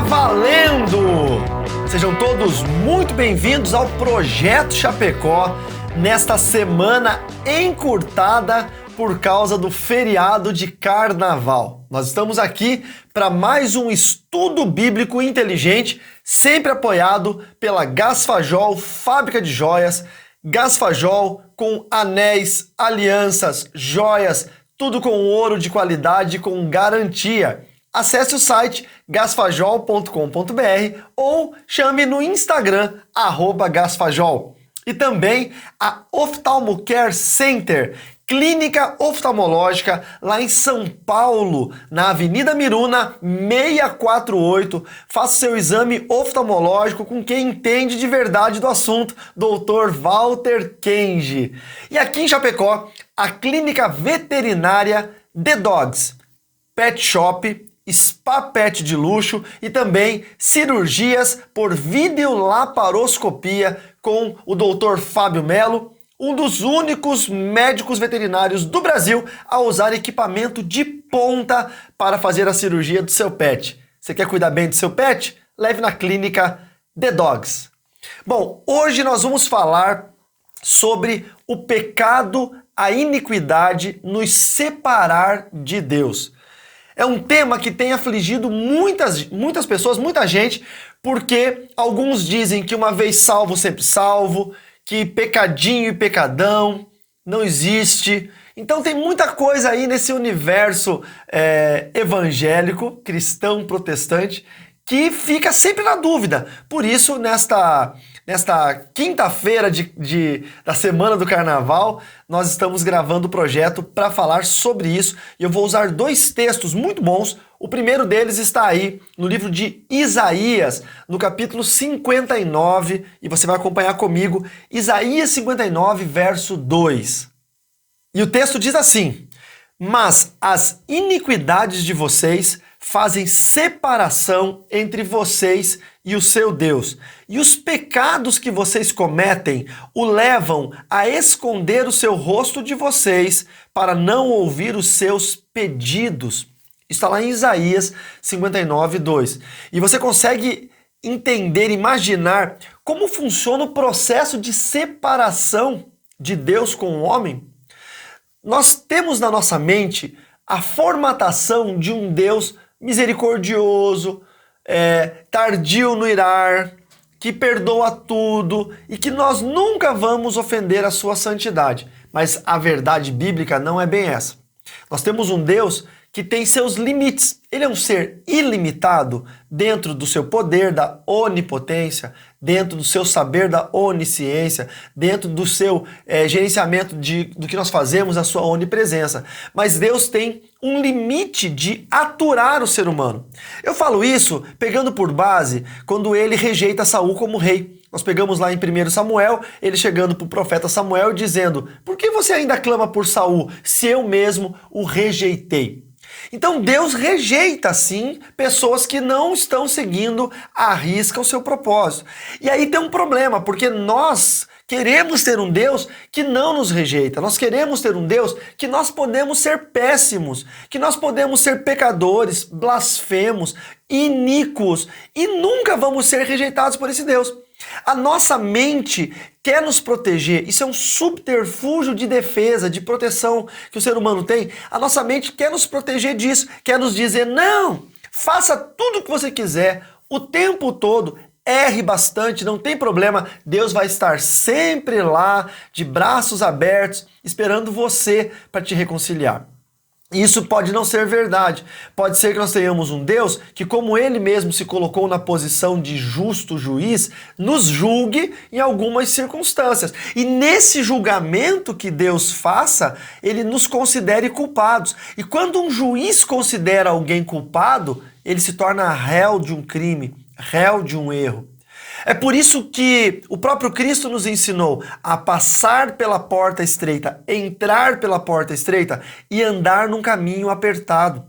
valendo! Sejam todos muito bem-vindos ao Projeto Chapecó, nesta semana encurtada por causa do feriado de Carnaval. Nós estamos aqui para mais um estudo bíblico inteligente, sempre apoiado pela Gasfajol, fábrica de joias. Gasfajol com anéis, alianças, joias, tudo com ouro de qualidade com garantia. Acesse o site gasfajol.com.br ou chame no Instagram, @gasfajol. E também a Oftalmo Care Center, clínica oftalmológica lá em São Paulo, na Avenida Miruna 648. Faça seu exame oftalmológico com quem entende de verdade do assunto, Dr. Walter Kenji. E aqui em Chapecó, a clínica veterinária The Dogs, Pet Shop, Spa Pet de luxo e também cirurgias por videolaparoscopia com o Dr. Fábio Melo, um dos únicos médicos veterinários do Brasil a usar equipamento de ponta para fazer a cirurgia do seu pet. Você quer cuidar bem do seu pet? Leve na clínica The Dogs. Bom, hoje nós vamos falar sobre o pecado, a iniquidade nos separar de Deus. É um tema que tem afligido muitas pessoas, muita gente, porque alguns dizem que uma vez salvo, sempre salvo, que pecadinho e pecadão não existe. Então tem muita coisa aí nesse universo evangélico, cristão, protestante, que fica sempre na dúvida. Por isso, nesta quinta-feira da semana do Carnaval, nós estamos gravando o projeto para falar sobre isso. E eu vou usar dois textos muito bons. O primeiro deles está aí no livro de Isaías, no capítulo 59, e você vai acompanhar comigo, Isaías 59, verso 2. E o texto diz assim: "Mas as iniquidades de vocês fazem separação entre vocês e o seu Deus, e os pecados que vocês cometem o levam a esconder o seu rosto de vocês para não ouvir os seus pedidos." Está lá em Isaías 59, 2. E você consegue entender, imaginar como funciona o processo de separação de Deus com o homem? Nós temos na nossa mente a formatação de um Deus misericordioso, tardio no irar, que perdoa tudo e que nós nunca vamos ofender a sua santidade. Mas a verdade bíblica não é bem essa. Nós temos um Deus que tem seus limites. Ele é um ser ilimitado dentro do seu poder, da onipotência, dentro do seu saber, da onisciência, dentro do seu gerenciamento do que nós fazemos, a sua onipresença. Mas Deus tem um limite de aturar o ser humano. Eu falo isso pegando por base quando ele rejeita Saul como rei. Nós pegamos lá em 1 Samuel, ele chegando para o profeta Samuel dizendo: "Por que você ainda clama por Saul, se eu mesmo o rejeitei?" Então Deus rejeita, sim, pessoas que não estão seguindo à risca o seu propósito. E aí tem um problema, porque nós queremos ter um Deus que não nos rejeita. Nós queremos ter um Deus que nós podemos ser péssimos, que nós podemos ser pecadores, blasfemos, iníquos e nunca vamos ser rejeitados por esse Deus. A nossa mente quer nos proteger, isso é um subterfúgio de defesa, de proteção que o ser humano tem. A nossa mente quer nos proteger disso, quer nos dizer: não, faça tudo o que você quiser, o tempo todo, erre bastante, não tem problema, Deus vai estar sempre lá, de braços abertos, esperando você para te reconciliar. Isso pode não ser verdade. Pode ser que nós tenhamos um Deus que, como Ele mesmo se colocou na posição de justo juiz, nos julgue em algumas circunstâncias. E nesse julgamento que Deus faça, Ele nos considere culpados. E quando um juiz considera alguém culpado, ele se torna réu de um crime, réu de um erro. É por isso que o próprio Cristo nos ensinou a passar pela porta estreita, entrar pela porta estreita e andar num caminho apertado.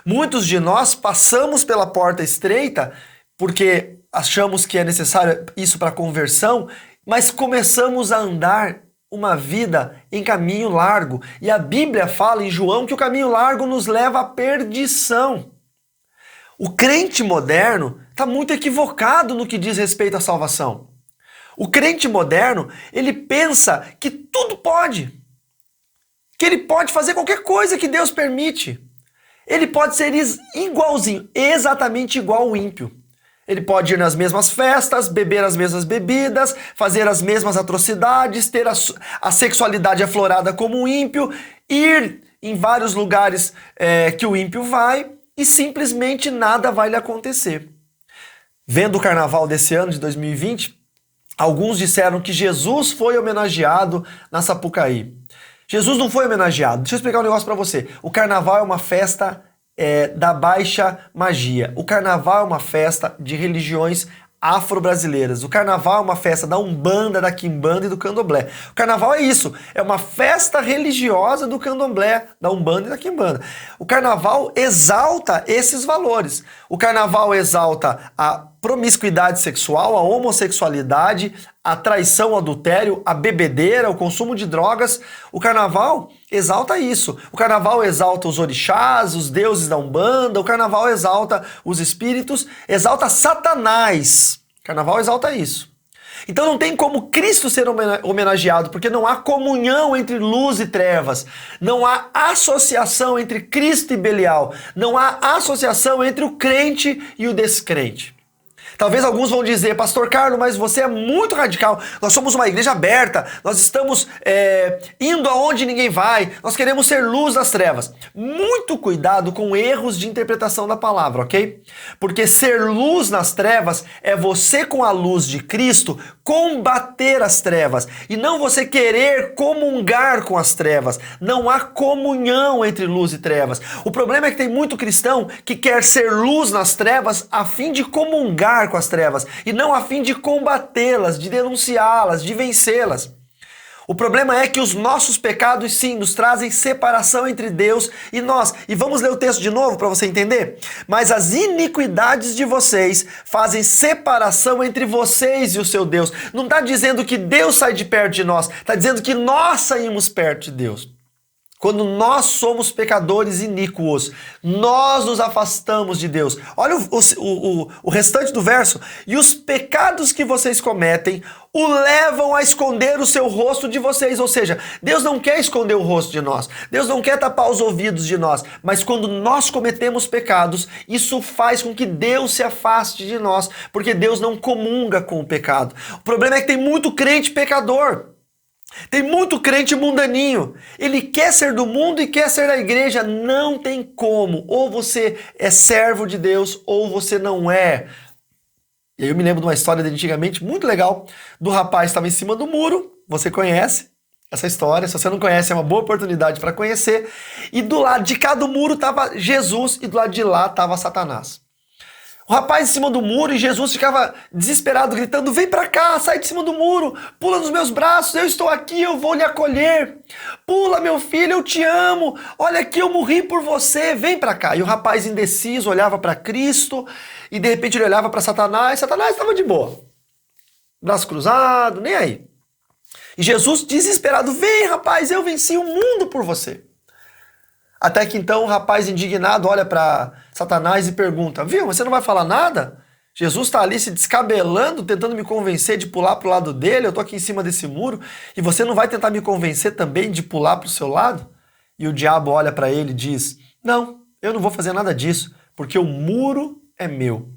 Muitos de nós passamos pela porta estreita porque achamos que é necessário isso para conversão, mas começamos a andar uma vida em caminho largo. E a Bíblia fala em João que o caminho largo nos leva à perdição. O crente moderno está muito equivocado no que diz respeito à salvação. O crente moderno, ele pensa que tudo pode. Que ele pode fazer qualquer coisa que Deus permite. Ele pode ser igualzinho, exatamente igual ao ímpio. Ele pode ir nas mesmas festas, beber as mesmas bebidas, fazer as mesmas atrocidades, ter a sexualidade aflorada como o ímpio, ir em vários lugares que o ímpio vai e simplesmente nada vai lhe acontecer. Vendo o carnaval desse ano de 2020, alguns disseram que Jesus foi homenageado na Sapucaí. Jesus não foi homenageado. Deixa eu explicar um negócio para você. O carnaval é uma festa da baixa magia. O carnaval é uma festa de religiões afro-brasileiras. O carnaval é uma festa da Umbanda, da Quimbanda e do Candomblé. O carnaval é isso, é uma festa religiosa do Candomblé, da Umbanda e da Quimbanda. O carnaval exalta esses valores. O carnaval exalta a promiscuidade sexual, a homossexualidade, a traição, o adultério, a bebedeira, o consumo de drogas. O carnaval exalta isso. O carnaval exalta os orixás, os deuses da Umbanda. O carnaval exalta os espíritos, exalta Satanás. O carnaval exalta isso. Então não tem como Cristo ser homenageado, porque não há comunhão entre luz e trevas. Não há associação entre Cristo e Belial. Não há associação entre o crente e o descrente. Talvez alguns vão dizer, Pastor Carlos, mas você é muito radical. Nós somos uma igreja aberta, nós estamos indo aonde ninguém vai, nós queremos ser luz nas trevas. Muito cuidado com erros de interpretação da palavra, ok? Porque ser luz nas trevas é você com a luz de Cristo combater as trevas e não você querer comungar com as trevas. Não há comunhão entre luz e trevas. O problema é que tem muito cristão que quer ser luz nas trevas a fim de comungar com as trevas e não a fim de combatê-las, de denunciá-las, de vencê-las. O problema é que os nossos pecados sim nos trazem separação entre Deus e nós. E vamos ler o texto de novo para você entender? Mas as iniquidades de vocês fazem separação entre vocês e o seu Deus. Não está dizendo que Deus sai de perto de nós, está dizendo que nós saímos perto de Deus. Quando nós somos pecadores iníquos, nós nos afastamos de Deus. Olha o restante do verso. E os pecados que vocês cometem o levam a esconder o seu rosto de vocês. Ou seja, Deus não quer esconder o rosto de nós. Deus não quer tapar os ouvidos de nós. Mas quando nós cometemos pecados, isso faz com que Deus se afaste de nós. Porque Deus não comunga com o pecado. O problema é que tem muito crente pecador. Tem muito crente mundaninho. Ele quer ser do mundo e quer ser da igreja. Não tem como. Ou você é servo de Deus ou você não é. E aí eu me lembro de uma história de antigamente muito legal. Do rapaz que estava em cima do muro. Você conhece essa história. Se você não conhece, é uma boa oportunidade para conhecer. E do lado de cá do muro estava Jesus e do lado de lá estava Satanás. O rapaz em cima do muro e Jesus ficava desesperado, gritando, vem pra cá, sai de cima do muro, pula nos meus braços, eu estou aqui, eu vou lhe acolher. Pula, meu filho, eu te amo, olha aqui, eu morri por você, vem pra cá. E o rapaz indeciso olhava pra Cristo e de repente ele olhava pra Satanás, Satanás estava de boa, braço cruzado, nem aí. E Jesus desesperado, vem rapaz, eu venci o mundo por você. Até que então o rapaz indignado olha para Satanás e pergunta, viu, você não vai falar nada? Jesus está ali se descabelando, tentando me convencer de pular para o lado dele, eu estou aqui em cima desse muro, e você não vai tentar me convencer também de pular para o seu lado? E o diabo olha para ele e diz, não, eu não vou fazer nada disso, porque o muro é meu.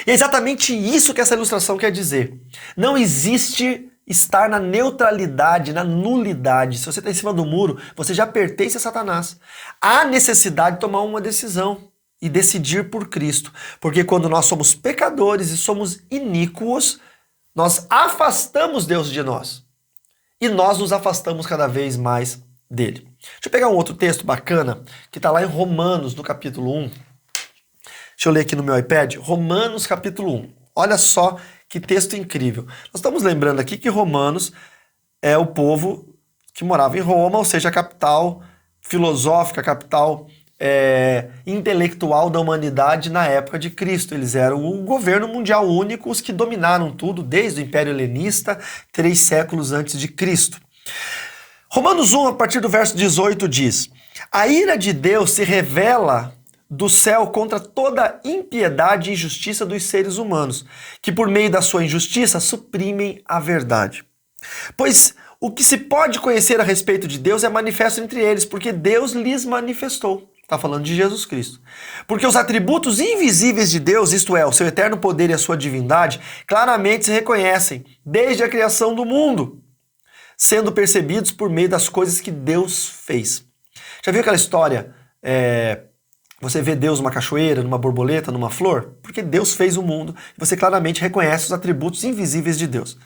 E é exatamente isso que essa ilustração quer dizer. Não existe estar na neutralidade, na nulidade. Se você está em cima do muro, você já pertence a Satanás. Há necessidade de tomar uma decisão e decidir por Cristo. Porque quando nós somos pecadores e somos iníquos, nós afastamos Deus de nós. E nós nos afastamos cada vez mais dele. Deixa eu pegar um outro texto bacana, que está lá em Romanos, no capítulo 1. Deixa eu ler aqui no meu iPad. Romanos, capítulo 1. Olha só que texto incrível. Nós estamos lembrando aqui que Romanos é o povo que morava em Roma, ou seja, a capital filosófica, a capital intelectual da humanidade na época de Cristo. Eles eram o governo mundial único, os que dominaram tudo desde o Império Helenista, 3 séculos antes de Cristo. Romanos 1, a partir do verso 18, diz: a ira de Deus se revela do céu contra toda impiedade e injustiça dos seres humanos, que por meio da sua injustiça suprimem a verdade. Pois o que se pode conhecer a respeito de Deus é manifesto entre eles, porque Deus lhes manifestou. Está falando de Jesus Cristo. Porque os atributos invisíveis de Deus, isto é, o seu eterno poder e a sua divindade, claramente se reconhecem desde a criação do mundo, sendo percebidos por meio das coisas que Deus fez. Já viu aquela história, você vê Deus numa cachoeira, numa borboleta, numa flor? Porque Deus fez o mundo e você claramente reconhece os atributos invisíveis de Deus.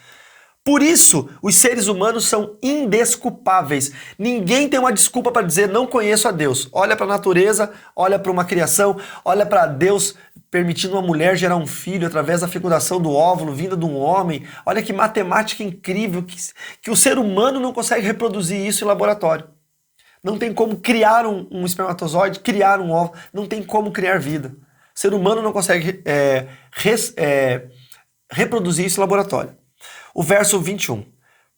Por isso, os seres humanos são indesculpáveis. Ninguém tem uma desculpa para dizer não conheço a Deus. Olha para a natureza, olha para uma criação, olha para Deus permitindo uma mulher gerar um filho através da fecundação do óvulo, vinda de um homem. Olha que matemática incrível, que o ser humano não consegue reproduzir isso em laboratório. Não tem como criar um espermatozoide, criar um óvulo, não tem como criar vida. O ser humano não consegue reproduzir isso em laboratório. O verso 21.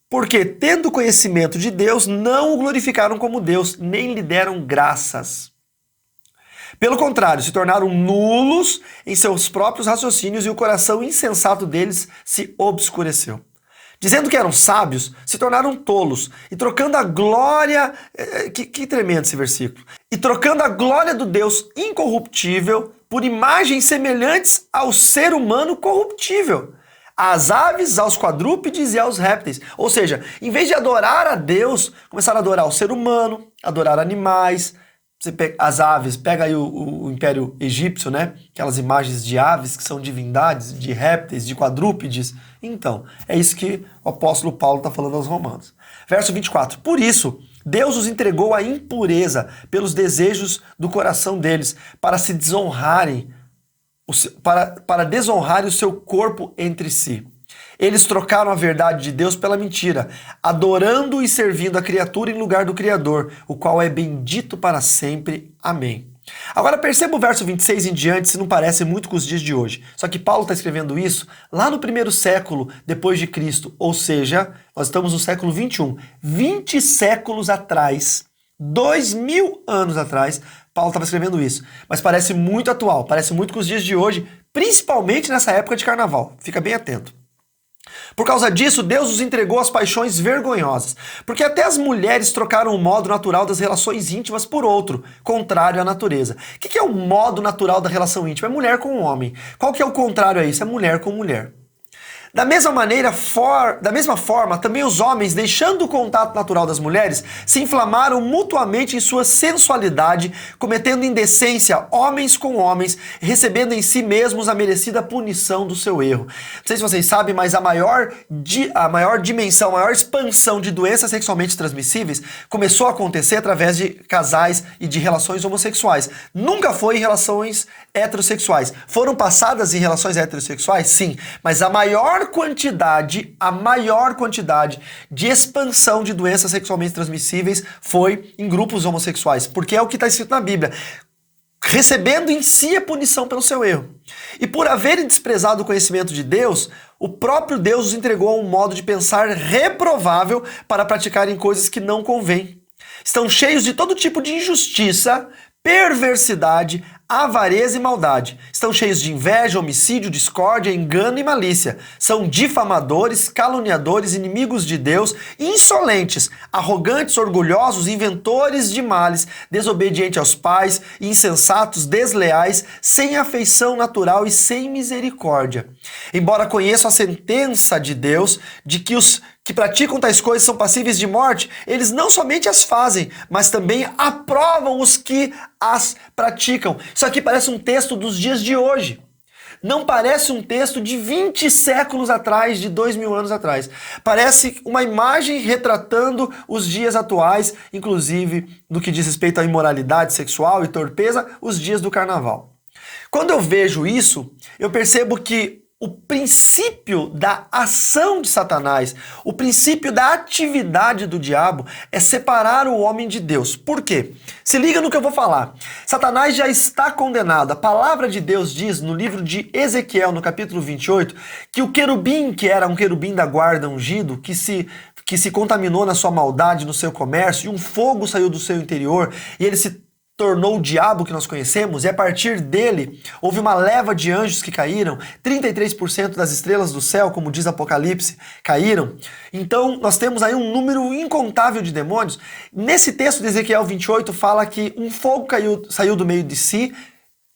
Porque, tendo conhecimento de Deus, não o glorificaram como Deus, nem lhe deram graças. Pelo contrário, se tornaram nulos em seus próprios raciocínios e o coração insensato deles se obscureceu. Dizendo que eram sábios, se tornaram tolos, e trocando a glória... Que tremendo esse versículo. E trocando a glória do Deus incorruptível por imagens semelhantes ao ser humano corruptível, às aves, aos quadrúpedes e aos répteis. Ou seja, em vez de adorar a Deus, começaram a adorar o ser humano, adorar animais. Você pega as aves, pega aí o Império Egípcio, né? Aquelas imagens de aves que são divindades, de répteis, de quadrúpedes. Então, é isso que o apóstolo Paulo está falando aos Romanos. Verso 24. Por isso, Deus os entregou à impureza pelos desejos do coração deles, para se desonrarem, para desonrarem o seu corpo entre si. Eles trocaram a verdade de Deus pela mentira, adorando e servindo a criatura em lugar do Criador, o qual é bendito para sempre. Amém. Agora perceba o verso 26 em diante, se não parece muito com os dias de hoje. Só que Paulo está escrevendo isso lá no primeiro século depois de Cristo, ou seja, nós estamos no século 21. 20 séculos atrás, 2000 anos atrás, Paulo estava escrevendo isso. Mas parece muito atual, parece muito com os dias de hoje, principalmente nessa época de carnaval. Fica bem atento. Por causa disso, Deus os entregou às paixões vergonhosas, porque até as mulheres trocaram o modo natural das relações íntimas por outro, contrário à natureza. O que é o modo natural da relação íntima? É mulher com homem. Qual que é o contrário a isso? É mulher com mulher. Da mesma forma, também os homens, deixando o contato natural das mulheres, se inflamaram mutuamente em sua sensualidade, cometendo indecência homens com homens, recebendo em si mesmos a merecida punição do seu erro. Não sei se vocês sabem, mas a maior dimensão, a maior expansão de doenças sexualmente transmissíveis começou a acontecer através de casais e de relações homossexuais. Nunca foi em relações heterossexuais. Foram passadas em relações heterossexuais? Sim, mas a maior quantidade de expansão de doenças sexualmente transmissíveis foi em grupos homossexuais, porque é o que está escrito na Bíblia, recebendo em si a punição pelo seu erro. E por haverem desprezado o conhecimento de Deus, o próprio Deus os entregou a um modo de pensar reprovável para praticarem coisas que não convêm. Estão cheios de todo tipo de injustiça, perversidade, avareza e maldade. Estão cheios de inveja, homicídio, discórdia, engano e malícia. São difamadores, caluniadores, inimigos de Deus, insolentes, arrogantes, orgulhosos, inventores de males, desobedientes aos pais, insensatos, desleais, sem afeição natural e sem misericórdia. Embora conheçam a sentença de Deus de que os que praticam tais coisas são passíveis de morte, eles não somente as fazem, mas também aprovam os que as praticam. Isso aqui parece um texto dos dias de hoje. Não parece um texto de 20 séculos atrás, de 2000 anos atrás. Parece uma imagem retratando os dias atuais, inclusive no que diz respeito à imoralidade sexual e torpeza, os dias do carnaval. Quando eu vejo isso, eu percebo que o princípio da ação de Satanás, o princípio da atividade do diabo é separar o homem de Deus. Por quê? Se liga no que eu vou falar. Satanás já está condenado. A palavra de Deus diz no livro de Ezequiel, no capítulo 28, que o querubim, que era um querubim da guarda ungido, que se contaminou na sua maldade, no seu comércio, e um fogo saiu do seu interior, e ele se tornou o diabo que nós conhecemos, e a partir dele houve uma leva de anjos que caíram, 33% das estrelas do céu, como diz Apocalipse, caíram. Então nós temos aí um número incontável de demônios. Nesse texto de Ezequiel 28 fala que um fogo saiu do meio de si,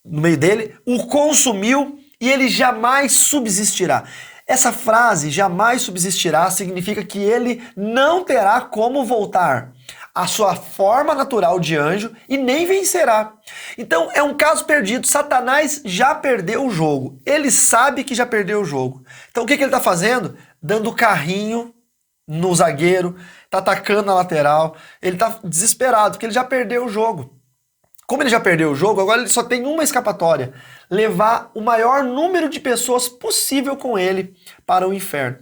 no meio dele, o consumiu e ele jamais subsistirá. Essa frase, jamais subsistirá, significa que ele não terá como voltar à sua forma natural de anjo e nem vencerá. Então é um caso perdido. Satanás já perdeu o jogo. Ele sabe que já perdeu o jogo. Então o que ele está fazendo? Dando carrinho no zagueiro, está atacando na lateral. Ele está desesperado porque ele já perdeu o jogo. Como ele já perdeu o jogo, agora ele só tem uma escapatória: levar o maior número de pessoas possível com ele para o inferno.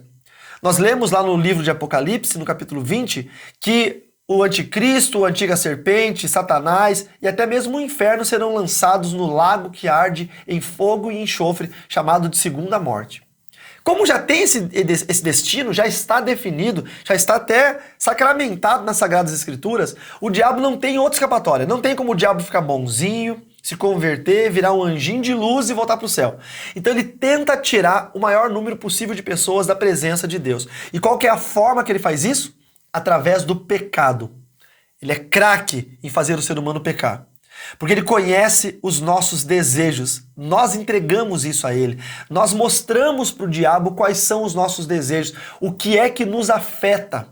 Nós lemos lá no livro de Apocalipse, no capítulo 20, que o anticristo, a antiga serpente, Satanás e até mesmo o inferno serão lançados no lago que arde em fogo e enxofre, chamado de segunda morte. Como já tem esse destino, já está definido, já está até sacramentado nas Sagradas Escrituras, o diabo não tem outra escapatória. Não tem como o diabo ficar bonzinho, se converter, virar um anjinho de luz e voltar para o céu. Então ele tenta tirar o maior número possível de pessoas da presença de Deus. E qual que é a forma que ele faz isso? Através do pecado. Ele é craque em fazer o ser humano pecar. Porque ele conhece os nossos desejos. Nós entregamos isso a ele. Nós mostramos para o diabo quais são os nossos desejos, o que é que nos afeta.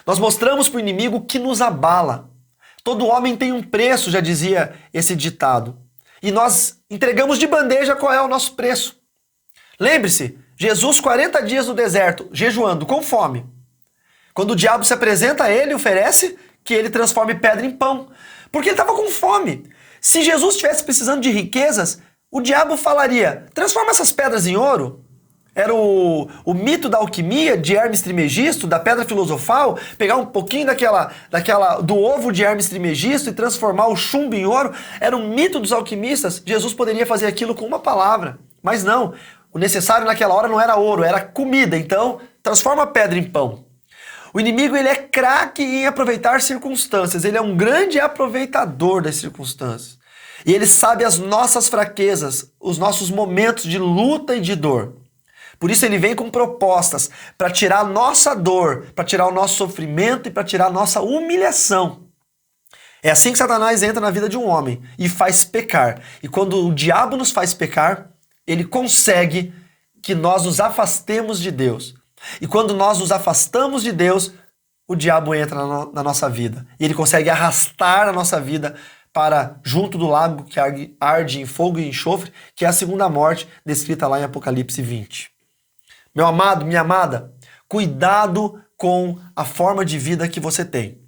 Nós mostramos para o inimigo o que nos abala. Todo homem tem um preço, já dizia esse ditado. E nós entregamos de bandeja qual é o nosso preço. Lembre-se, Jesus 40 dias no deserto, jejuando, com fome. Quando o diabo se apresenta a ele, oferece que ele transforme pedra em pão. Porque ele estava com fome. Se Jesus estivesse precisando de riquezas, o diabo falaria: transforma essas pedras em ouro. Era o mito da alquimia de Hermes Trismegisto, da pedra filosofal, pegar um pouquinho do ovo de Hermes Trismegisto e transformar o chumbo em ouro. Era um mito dos alquimistas. Jesus poderia fazer aquilo com uma palavra. Mas não, o necessário naquela hora não era ouro, era comida. Então, transforma a pedra em pão. O inimigo, ele é craque em aproveitar circunstâncias. Ele é um grande aproveitador das circunstâncias. E ele sabe as nossas fraquezas, os nossos momentos de luta e de dor. Por isso ele vem com propostas para tirar a nossa dor, para tirar o nosso sofrimento e para tirar a nossa humilhação. É assim que Satanás entra na vida de um homem e faz pecar. E quando o diabo nos faz pecar, ele consegue que nós nos afastemos de Deus. E quando nós nos afastamos de Deus, o diabo entra na nossa vida. E ele consegue arrastar a nossa vida para junto do lago que arde em fogo e enxofre, que é a segunda morte, descrita lá em Apocalipse 20. Meu amado, minha amada, cuidado com a forma de vida que você tem.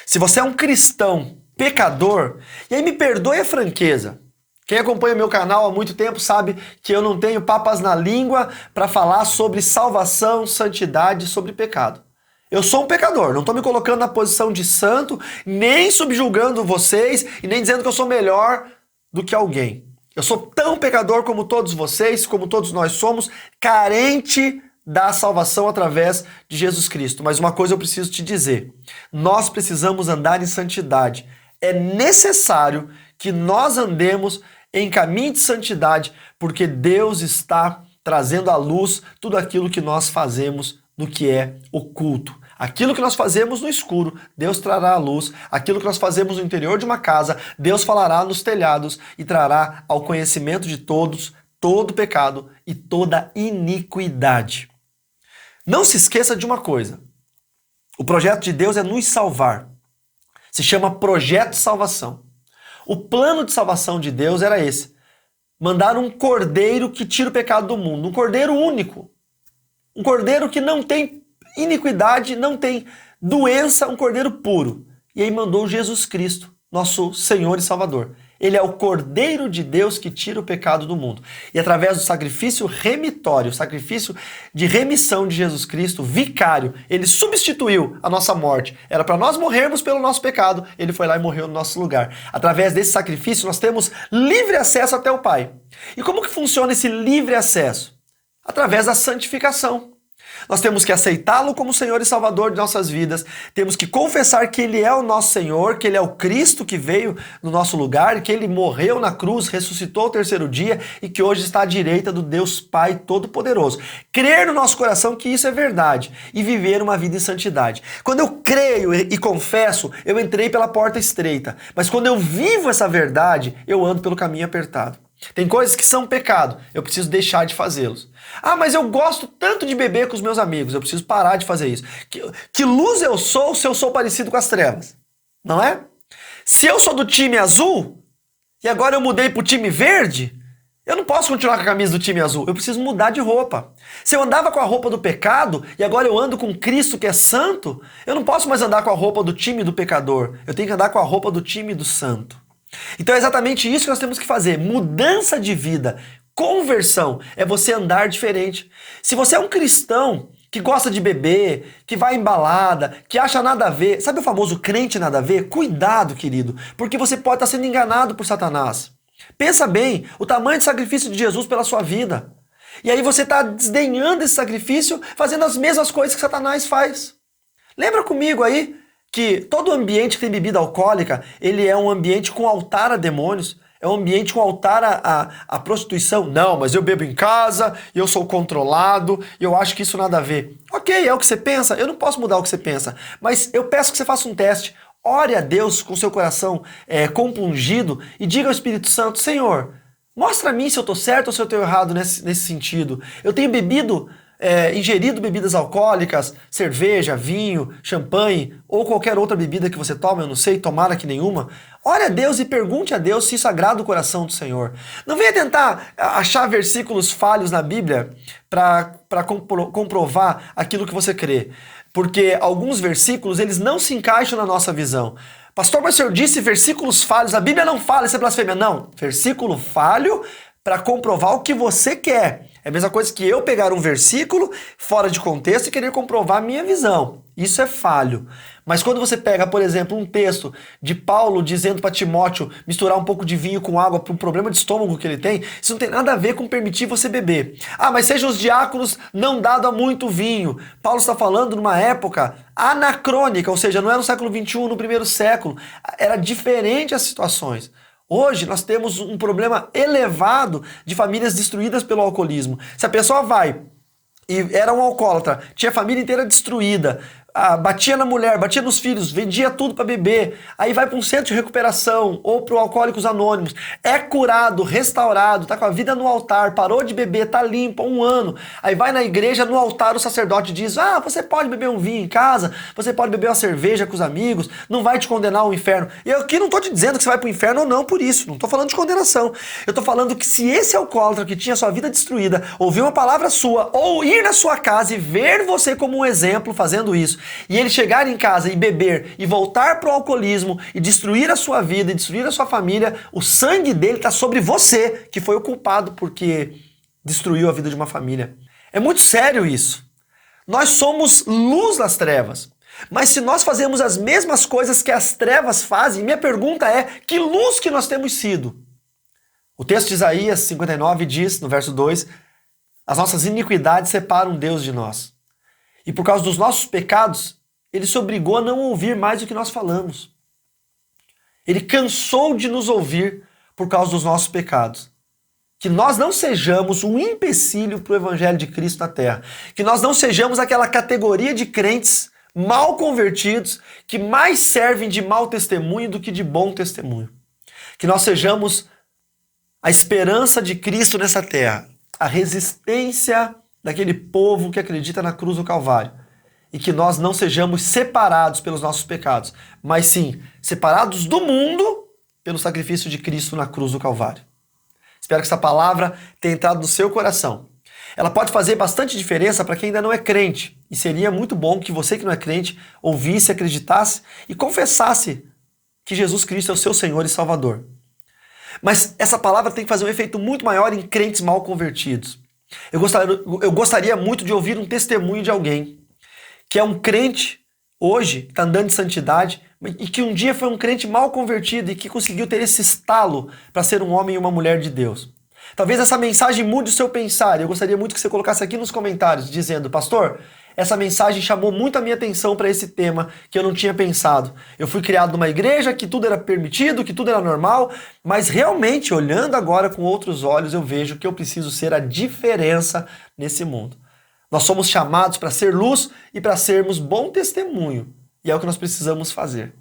Se você é um cristão pecador, e aí me perdoe a franqueza, quem acompanha meu canal há muito tempo sabe que eu não tenho papas na língua para falar sobre salvação, santidade, sobre pecado. Eu sou um pecador, não estou me colocando na posição de santo, nem subjugando vocês e nem dizendo que eu sou melhor do que alguém. Eu sou tão pecador como todos vocês, como todos nós somos, carente da salvação através de Jesus Cristo. Mas uma coisa eu preciso te dizer, nós precisamos andar em santidade. É necessário que nós andemos em caminho de santidade, porque Deus está trazendo à luz tudo aquilo que nós fazemos no que é oculto. Aquilo que nós fazemos no escuro, Deus trará à luz. Aquilo que nós fazemos no interior de uma casa, Deus falará nos telhados e trará ao conhecimento de todos todo pecado e toda iniquidade. Não se esqueça de uma coisa. O projeto de Deus é nos salvar. Se chama projeto de salvação. O plano de salvação de Deus era esse: mandar um cordeiro que tira o pecado do mundo, um cordeiro único, um cordeiro que não tem iniquidade, não tem doença, um cordeiro puro. E aí mandou Jesus Cristo, nosso Senhor e Salvador. Ele é o Cordeiro de Deus que tira o pecado do mundo. E através do sacrifício remitório, o sacrifício de remissão de Jesus Cristo, vicário, ele substituiu a nossa morte. Era para nós morrermos pelo nosso pecado, ele foi lá e morreu no nosso lugar. Através desse sacrifício nós temos livre acesso até o Pai. E como que funciona esse livre acesso? Através da santificação. Nós temos que aceitá-lo como Senhor e Salvador de nossas vidas, temos que confessar que Ele é o nosso Senhor, que Ele é o Cristo que veio no nosso lugar, que Ele morreu na cruz, ressuscitou ao terceiro dia e que hoje está à direita do Deus Pai Todo-Poderoso. Crer no nosso coração que isso é verdade e viver uma vida em santidade. Quando eu creio e confesso, eu entrei pela porta estreita, mas quando eu vivo essa verdade, eu ando pelo caminho apertado. Tem coisas que são pecado, eu preciso deixar de fazê-los. Ah, mas eu gosto tanto de beber com os meus amigos, eu preciso parar de fazer isso. Que luz eu sou se eu sou parecido com as trevas? Não é? Se eu sou do time azul e agora eu mudei pro time verde, eu não posso continuar com a camisa do time azul, eu preciso mudar de roupa. Se eu andava com a roupa do pecado e agora eu ando com Cristo que é santo, eu não posso mais andar com a roupa do time do pecador, eu tenho que andar com a roupa do time do santo. Então é exatamente isso que nós temos que fazer, mudança de vida, conversão, é você andar diferente. Se você é um cristão que gosta de beber, que vai em balada, que acha nada a ver, sabe o famoso crente nada a ver? Cuidado, querido, porque você pode estar sendo enganado por Satanás. Pensa bem, o tamanho do sacrifício de Jesus pela sua vida. E aí você está desdenhando esse sacrifício, fazendo as mesmas coisas que Satanás faz. Lembra comigo aí que todo ambiente que tem bebida alcoólica, ele é um ambiente com altar a demônios, é um ambiente com altar a prostituição. Não, mas eu bebo em casa, eu sou controlado, eu acho que isso nada a ver. Ok, é o que você pensa, eu não posso mudar o que você pensa, mas eu peço que você faça um teste. Ore a Deus com seu coração compungido e diga ao Espírito Santo, Senhor, mostra a mim se eu estou certo ou se eu estou errado nesse sentido. Eu tenho ingerido bebidas alcoólicas, cerveja, vinho, champanhe ou qualquer outra bebida que você toma, eu não sei, tomara que nenhuma. Ore a Deus e pergunte a Deus se isso agrada o coração do Senhor. Não venha tentar achar versículos falhos na Bíblia para comprovar aquilo que você crê. Porque alguns versículos, eles não se encaixam na nossa visão. Pastor, mas o senhor disse versículos falhos, a Bíblia não fala, isso é blasfêmia. Não, versículo falho para comprovar o que você quer. É a mesma coisa que eu pegar um versículo fora de contexto e querer comprovar a minha visão. Isso é falho. Mas quando você pega, por exemplo, um texto de Paulo dizendo para Timóteo misturar um pouco de vinho com água para um problema de estômago que ele tem, isso não tem nada a ver com permitir você beber. Ah, mas sejam os diáconos não dado a muito vinho. Paulo está falando numa época anacrônica, ou seja, não era no século XXI, no primeiro século. Era diferente as situações. Hoje nós temos um problema elevado de famílias destruídas pelo alcoolismo. Se a pessoa vai e era um alcoólatra, tinha a família inteira destruída, batia na mulher, batia nos filhos, vendia tudo para beber, aí vai para um centro de recuperação ou para o Alcoólicos Anônimos, é curado, restaurado, tá com a vida no altar, parou de beber, tá limpo há 1 ano, aí vai na igreja, no altar o sacerdote diz, você pode beber um vinho em casa, você pode beber uma cerveja com os amigos, não vai te condenar ao inferno. E eu aqui não tô te dizendo que você vai pro inferno ou não por isso, não tô falando de condenação, eu tô falando que se esse alcoólatra que tinha sua vida destruída, ouvir uma palavra sua, ou ir na sua casa e ver você como um exemplo fazendo isso, e ele chegar em casa e beber e voltar para o alcoolismo e destruir a sua vida e destruir a sua família, o sangue dele está sobre você, que foi o culpado porque destruiu a vida de uma família. É muito sério isso. Nós somos luz nas trevas. Mas se nós fazemos as mesmas coisas que as trevas fazem, minha pergunta é, que luz que nós temos sido? O texto de Isaías 59 diz, no verso 2, as nossas iniquidades separam Deus de nós. E por causa dos nossos pecados, ele se obrigou a não ouvir mais o que nós falamos. Ele cansou de nos ouvir por causa dos nossos pecados. Que nós não sejamos um empecilho para o evangelho de Cristo na terra. Que nós não sejamos aquela categoria de crentes mal convertidos que mais servem de mau testemunho do que de bom testemunho. Que nós sejamos a esperança de Cristo nessa terra. A resistência daquele povo que acredita na cruz do Calvário. E que nós não sejamos separados pelos nossos pecados, mas sim separados do mundo pelo sacrifício de Cristo na cruz do Calvário. Espero que essa palavra tenha entrado no seu coração. Ela pode fazer bastante diferença para quem ainda não é crente. E seria muito bom que você que não é crente ouvisse, acreditasse e confessasse que Jesus Cristo é o seu Senhor e Salvador. Mas essa palavra tem que fazer um efeito muito maior em crentes mal convertidos. Eu gostaria muito de ouvir um testemunho de alguém que é um crente hoje, está andando em santidade, e que um dia foi um crente mal convertido e que conseguiu ter esse estalo para ser um homem e uma mulher de Deus. Talvez essa mensagem mude o seu pensar. Eu gostaria muito que você colocasse aqui nos comentários, dizendo: pastor, essa mensagem chamou muito a minha atenção para esse tema que eu não tinha pensado. Eu fui criado numa igreja que tudo era permitido, que tudo era normal, mas realmente, olhando agora com outros olhos, eu vejo que eu preciso ser a diferença nesse mundo. Nós somos chamados para ser luz e para sermos bom testemunho. E é o que nós precisamos fazer.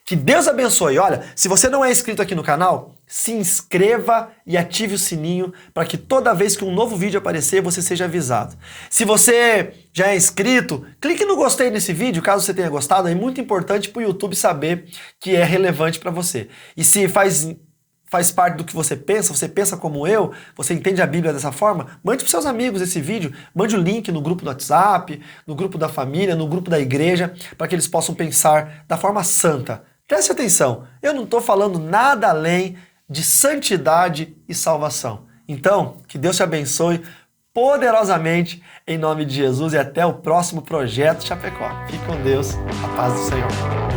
Que Deus abençoe. Olha, se você não é inscrito aqui no canal, se inscreva e ative o sininho para que toda vez que um novo vídeo aparecer, você seja avisado. Se você já é inscrito, clique no gostei nesse vídeo, caso você tenha gostado. É muito importante para o YouTube saber que é relevante para você. E se faz parte do que você pensa como eu, você entende a Bíblia dessa forma, mande para seus amigos esse vídeo, mande o link no grupo do WhatsApp, no grupo da família, no grupo da igreja, para que eles possam pensar da forma santa. Preste atenção, eu não estou falando nada além de santidade e salvação. Então, que Deus te abençoe poderosamente em nome de Jesus e até o próximo Projeto Chapecó. Fique com Deus, a paz do Senhor.